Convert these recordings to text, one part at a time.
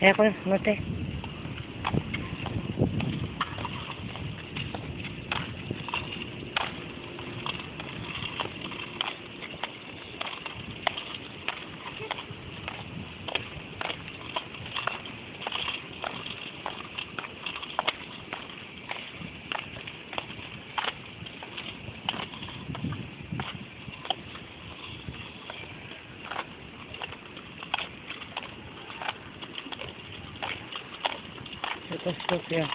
Kaya ko, note. Ito stop yan.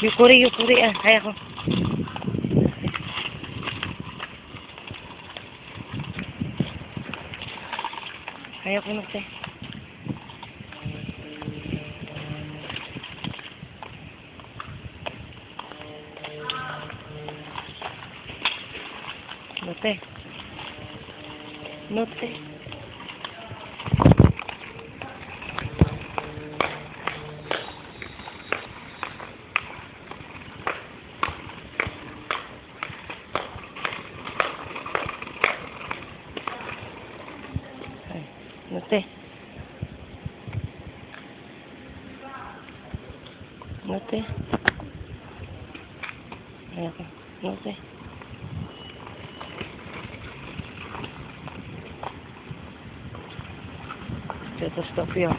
Yukuri ah. Kaya ko. Kaya ko note. Note. Note. Ay, note. Note. Ayan ko. Note. Ito stop yun.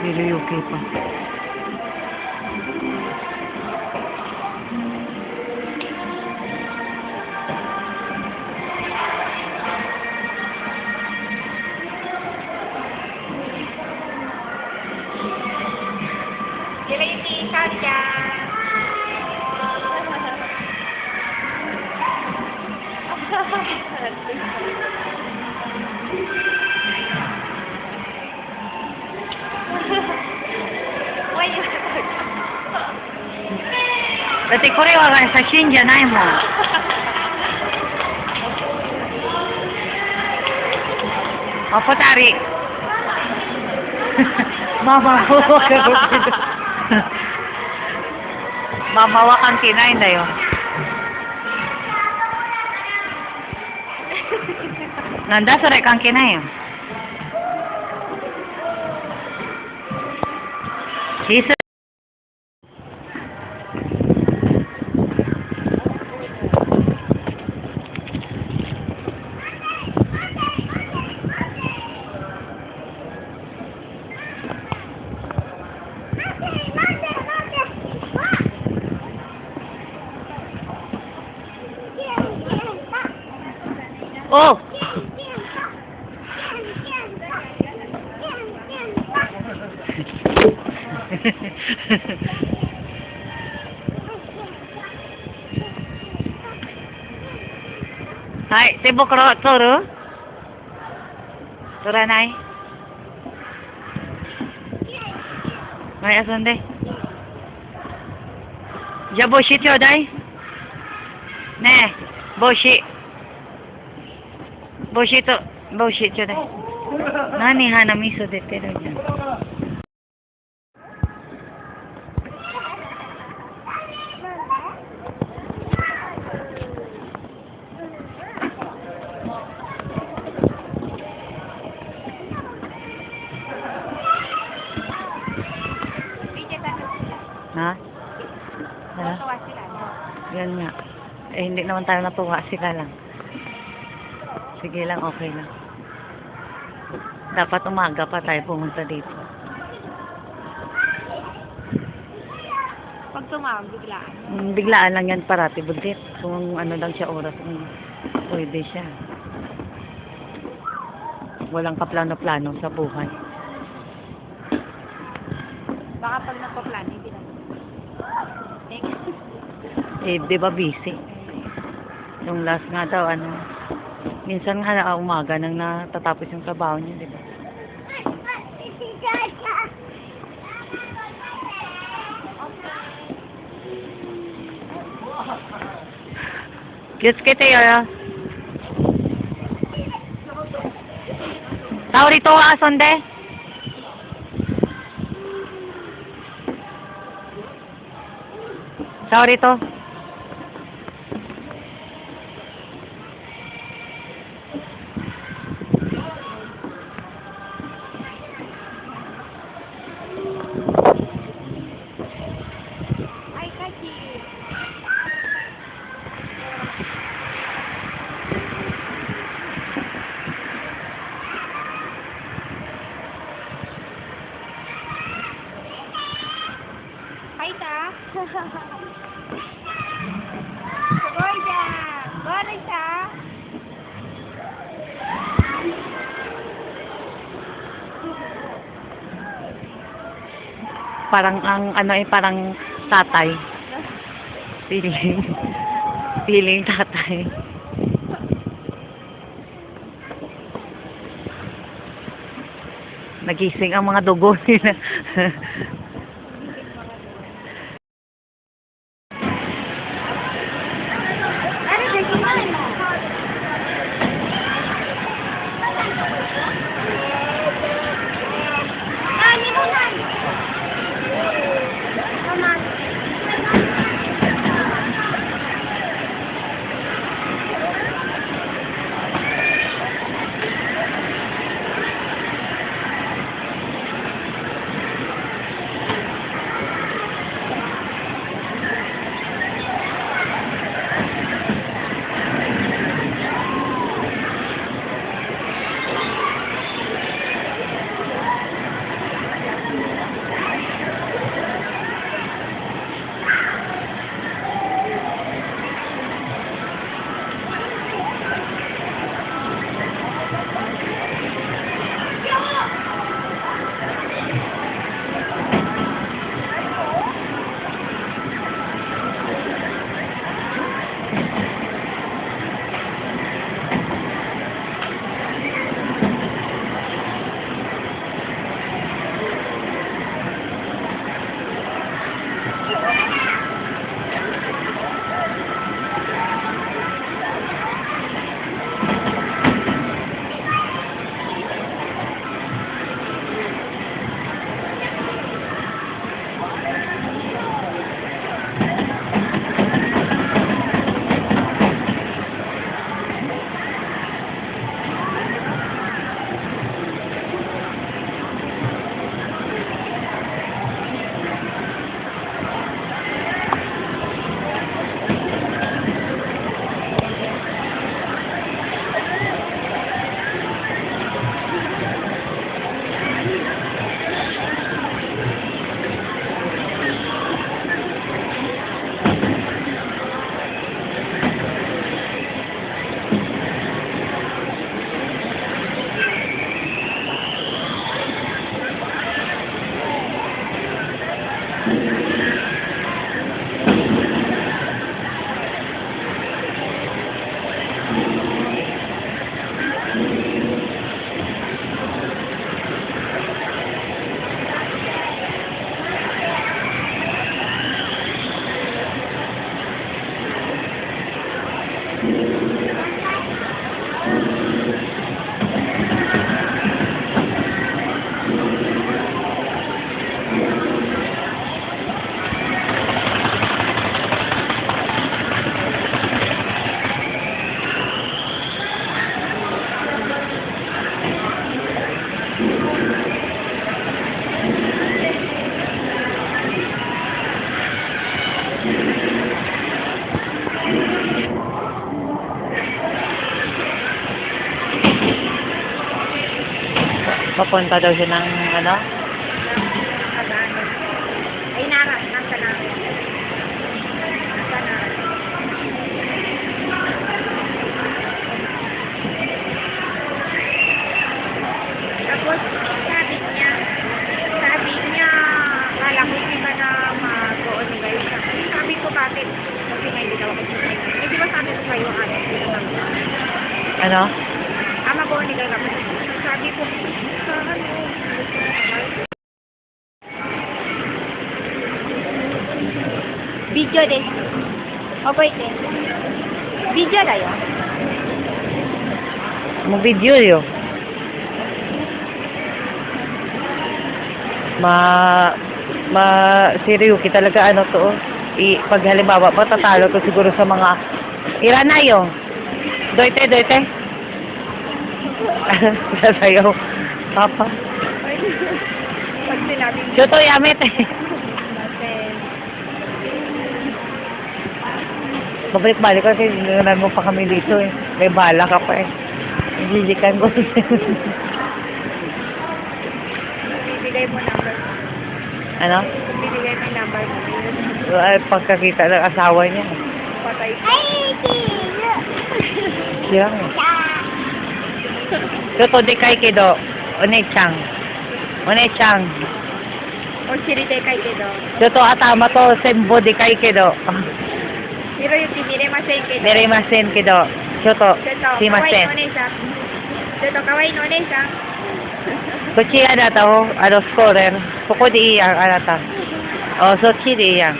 Niluyuki pa. Kira yung tingkad dyan. Dati ko rin wala sa Shinja na mo. Opo, tari. Mamawa kang kinain na yun. Nanda, sore kang kinain. Isa. Oh! Hai, tebok ro toru. Toranai. Hai, asande. Ja boshi chodai. Ne, boshi. Boshi to, boshi chodai. Nani hana miso detteru jan. Ha? Ha? Tuwa sila. Yan nga. Eh, hindi naman tayo natuwa. Sila lang. Sige lang, okay lang. Dapat umaga pa tayo pumunta dito. Pag tumawag, biglaan. Biglaan lang yan parati, budit. Kung ano lang siya oras, pwede siya. Walang kaplano-plano sa buhay. Baka pag nagpa-plan, hindi na. Thank you. Eh, di ba busy? Yung last nga daw, ano, minsan nga umaga nang natatapos yung trabaho niya, di ba? Kiss kita ya. Tao rito ka, sonde. Tao rito. Ay, kasi. Ay, ta. Sagoy dyan. Goray ta. Parang ang ano eh, parang tatay. Feeling. Feeling tatay. Nagising ang mga dugo nila. Ano, sige mo. Ani mo na. Mama. Papunta daw siya ng ano? Ay, nara. Nasa na. Nasa na. Tapos, sabi niya, kala ko hindi ka na mag-on guys. Sabi ko bakit? Kasi may Ano? Ama ko ni gagawin. Sabi ko, sa ano, video din. Okay din. Video na yun. Mag-video yun. Si Ryuki talaga ano to. Pag halimbawa, patatalo to siguro sa mga Iranayo. Doite. Sasayaw. Papa. Pag sinabi mo, Choto yamit eh. natin. Babalik-balik kasi naman mo pa kami dito eh. May bala ka pa eh. Nagigikan ko. Bibigay mo number. Ano? Bibigay mo yung number mo. Ay, pagkakita ng asawa niya. Patay. Ay, Siya nga. Choto de kay kido. One-chan. O shirite kay kedo. Choto atama to sembo de kay kido. Hiro yung tiniremasen kedo. Nerimasen kido. Choto. Shimasen. Kawai no ne-san. Kochi anata o, scorer. Koko de iyang anata. O, sochi de iyang.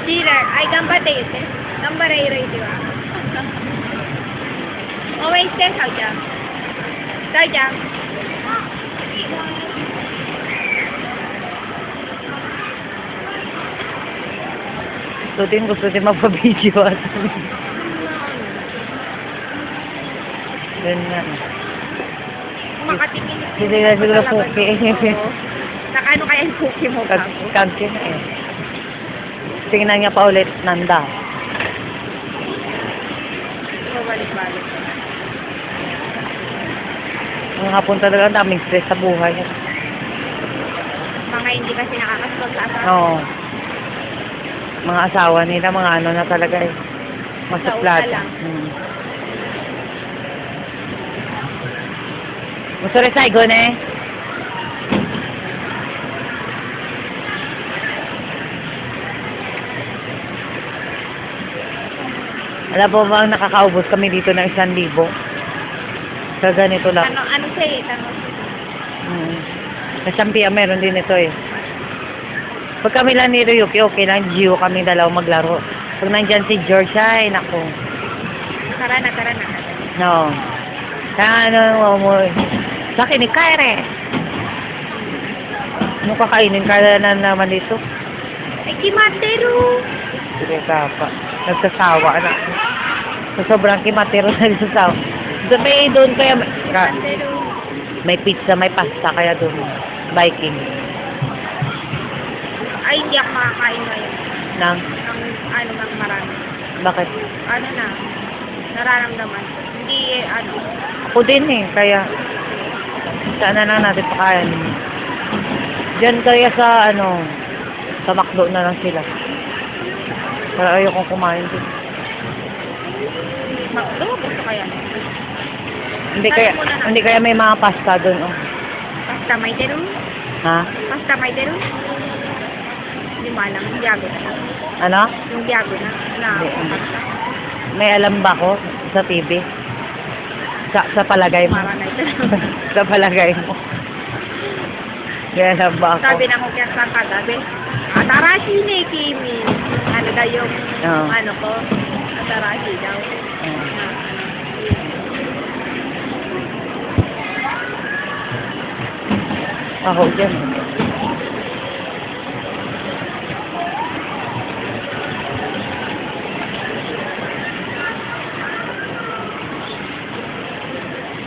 Shira, ay gambate yute. Gambare hiro iti wa. Always say Sao-chan. Sao-chan. Gusto din magpa-video at yun nga. Makatingin. Hindi na siguro puki. Nakano kaya yung puki mo ka? Kagkin eh. Tingnan niya pa ulit nanda. Balik-balik. Ang hapon talaga ang daming stress sa buhay. Mga hindi kasi nakakasabag sa asawa. Oo. Mga asawa nila, mga ano na talaga eh. Masuplado. Sa una lang. Gusto rin sa igon eh. Alam po ba, nakakaubos kami dito ng 1,000. Sa ganito lang. Ano siya eh? Tanong. Sa Champia meron din ito eh. Pag kami lang ni Ryuki, okay lang. Gio kami dalawang maglaro. Pag nandyan si George, ay naku. Tara na. No. Ano mo? Sa akin ni Kaire. Ano kakainin ka na naman dito? Ay, kimatero. Sige ka pa. Nagsasawa na. So, sobrang kimatero na nagsasawa. May doon kaya, Kimatero. may pizza, may pasta kaya doon. Viking. Ay, hindi ako makakain ngayon. Nang, Ng marami. bakit? Ano na? Nararamdaman. Hindi, Ako din eh, kaya saan na lang natin pakain. Diyan kaya sa sa McDo na lang sila. Pero ayokong kumain din. McDo, gusto kaya? Hindi kaya may mga pasta doon, oh. Pasta may deru? Ha? Pasta may deru? Hindi mo alam, yung diago na. Ano? Yung diago na. Hindi. Pasta. May alam ba ko sa TV? Sa palagay mo? Mara na ito. Sa palagay mo? May alam ba ako? Sabi ng kukyan sa kagabi, Atarashi ne Kimi. Ano daw yung, Oo. ano ko, Atarashi daw. Ako dyan.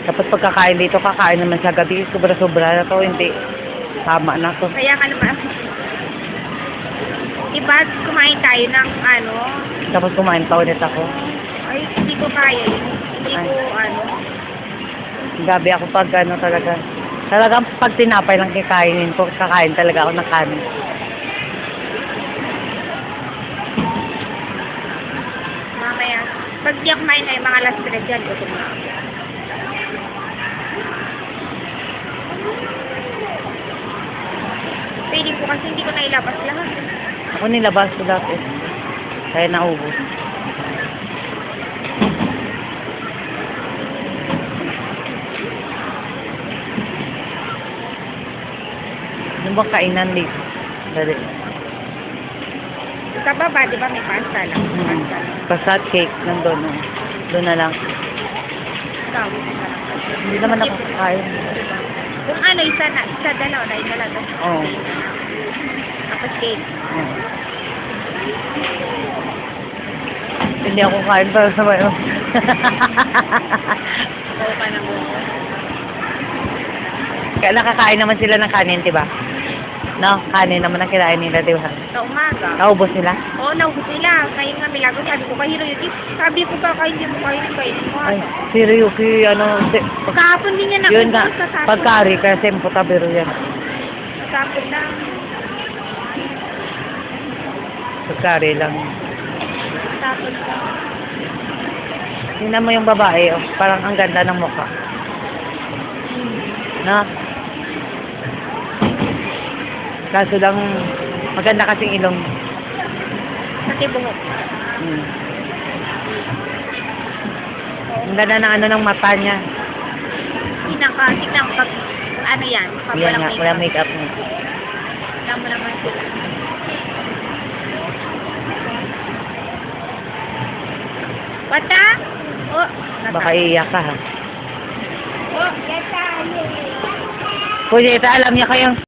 Dapat pagkakain dito, kakain naman sa gabi. Sobra-sobra na to, hindi. Tama na to. Kaya ka naman, diba kumain tayo ng Tapos kumain pa ulit ako. ay hindi ko kaya yun. Hindi Ay. ko Gabi ako pag talaga. Talagang pag tinapay lang kikainin ko, kakain talaga ako ng kanin. mamaya, pag di ako kumain ay mga last 3 dyan, gutom na ako. Pwede po kasi hindi ko nailabas lahat. Ako nilabas ko dati. Kaya naubos. Yung bang kainan dito? Dali. Sa baba, di ba may pasta lang? Pasta lang. Pasat cake, nandun. Oh. Doon na lang. Ikaw. Hindi naman ako kakain. Kung ano, isa dalawa na yun na lang. Oo. Tapos cake. Oh. Hindi ako kain para sa bayo. Oo ka na mo. Kaya nakakain naman sila ng kanin, di ba? No, kanin naman ang kinain nila, di ba? Sa umaga. Naubos nila? Oo, naubos nila. Ngayon nga, Milagro, sabi ko, kahiro yun. Sabi ko ba, kahit hindi mo kainin mo. Ay, si Ryuki, ano, Kahapon din niya yun nga, sa tapon. pagkari, kasi putabiro yan. Sa tapon lang. Pagkari lang. Sa tapon lang. Tingnan mo yung babae, oh, parang ang ganda ng mukha. Na? Kaso lang, maganda kasing ilong. Pati buhok. Hmm. Ang ganda ng ano ng mata niya. Tignan pag, ano yan? Pag Yan nga, wala makeup. makeup niya. Tignan mo naman sila. Bata? Oh, Baka iiyak ka, ha? Oh, yata. Kuya, alam niya kayang